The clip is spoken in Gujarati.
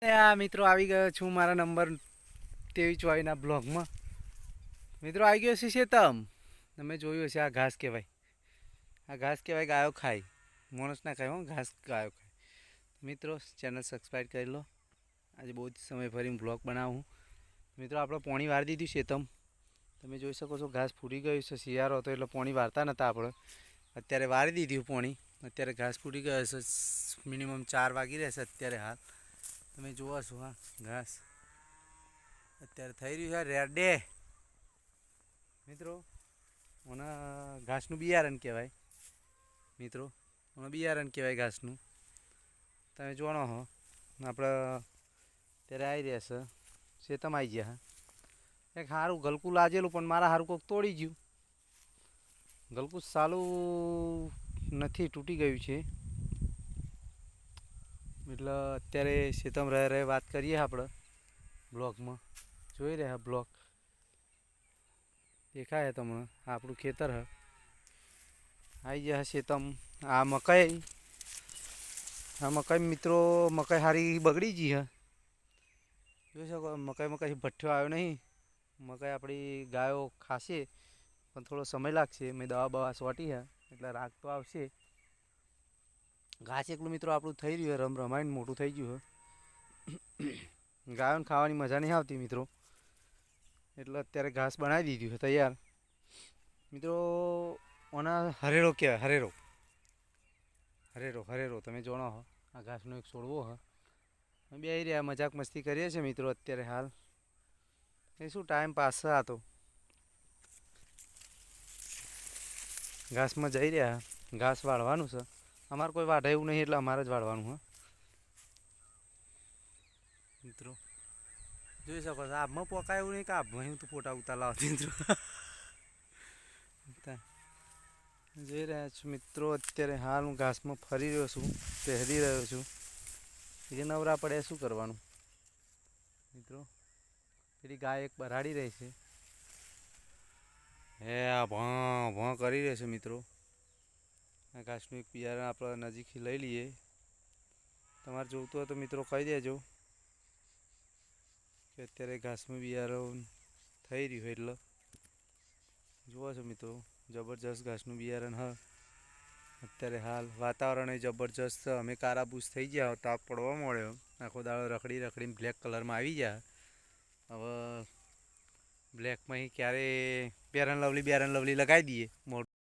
મિત્રો આવી ગયો છું મારા નંબર 23-24ના બ્લોગમાં. મિત્રો આવી ગયો છે શેતમ. તમે જોયું હશે, આ ઘાસ કહેવાય. આ ઘાસ કહેવાય, ગાયો ખાય. માણસ ના ખાય, ઘાસ ગાયો ખાય. મિત્રો ચેનલ સબસ્ક્રાઈબ કરી લો. આજે બહુ જ સમય ફરી બ્લોગ બનાવું. મિત્રો આપણે પોણી વાળી દીધું શેતમ. તમે જોઈ શકો છો ઘાસ ફૂટી ગયું છે. શિયાળો હતો એટલે પોણી વાળતા નહોતા આપણે. અત્યારે વાળી દીધું પોણી. અત્યારે ઘાસ ફૂટી ગયો છે. મિનિમમ 4 વાગી રહેશે અત્યારે હાલ. તમે જોવો છો હા ઘાસ અત્યારે થઈ રહ્યું છે રેડે. મિત્રો મને ઘાસનું બિયારણ કહેવાય. મિત્રો મને બિયારણ કહેવાય ઘાસનું. તમે જાણો હો આપણે ત્યારે આવી રહ્યા છે શેતમ આવી ગયા. એક સારું ગલકું લાજેલું પણ મારા સારું કોઈક તોડી ગયું. ગલકું સાલું નથી, તૂટી ગયું છે. એટલે અત્યારે શેતમ રહે વાત કરીએ આપણે બ્લોગમાં. જોઈ રહ્યા બ્લોગ દેખાય તમને, આપણું ખેતર હ આવી ગયા શેતમ. આ મકાઈ મિત્રો મકાઈ સારી બગડી ગઈ હે. જોઈ શકો મકાઈ ભઠ્ઠો આવ્યો નહીં. મકાઈ આપણી ગાયો ખાશે પણ થોડો સમય લાગશે. મેં દવા છોટી છે એટલે રાગ તો આવશે. ઘાસ એકલું મિત્રો આપણું થઈ રહ્યું રમાઈને મોટું થઈ ગયું છે. ગાયોને ખાવાની મજા નહીં આવતી મિત્રો, એટલે અત્યારે ઘાસ બનાવી દીધું છે તૈયાર. મિત્રો ઓના હરેરો કહેવાય. હરેરો તમે જાણો હો. આ ઘાસનો એક છોડવો હ. બે રહ્યા મજાક મસ્તી કરીએ છીએ મિત્રો અત્યારે હાલ. એ શું ટાઈમ પાસ છે. આ તો ઘાસમાં જઈ રહ્યા. ઘાસ વાળવાનું છે. અમારે કોઈ વાઢે એવું નહીં એટલે અમારે જ વાળવાનું હ. મિત્રો જોઈ શકો છો આબમાં પોકાય એવું નહીં કે આબમાં હું તો ફોટા ઉતારલાવતી મિત્રો. જોઈ રહ્યા છું મિત્રો અત્યારે હાલ હું ઘાસમાં ફરી રહ્યો છું, પહેરી રહ્યો છું. એ નવરા પડે શું કરવાનું મિત્રો. પેલી ગાય એક બરાડી રહી છે. આ ભોં કરી રહે છે મિત્રો. આ ઘાસનું એક બિયારણ આપણે નજીકથી લઈ લઈએ. તમારે જોઈતું હોય તો મિત્રો કહી દેજો કે અત્યારે ઘાસનું બિયારણ થઈ રહ્યું એટલે જુઓ છો મિત્રો. જબરજસ્ત ઘાસનું બિયારણ હ. અત્યારે હાલ વાતાવરણ એ જબરજસ્ત. અમે કારાબૂસ થઈ ગયા, તાપ પડવા મળ્યો. આખો દાડો રખડીને બ્લેક કલરમાં આવી ગયા. હવે બ્લેકમાં ક્યારે બેરન લવલી લગાવી દઈએ.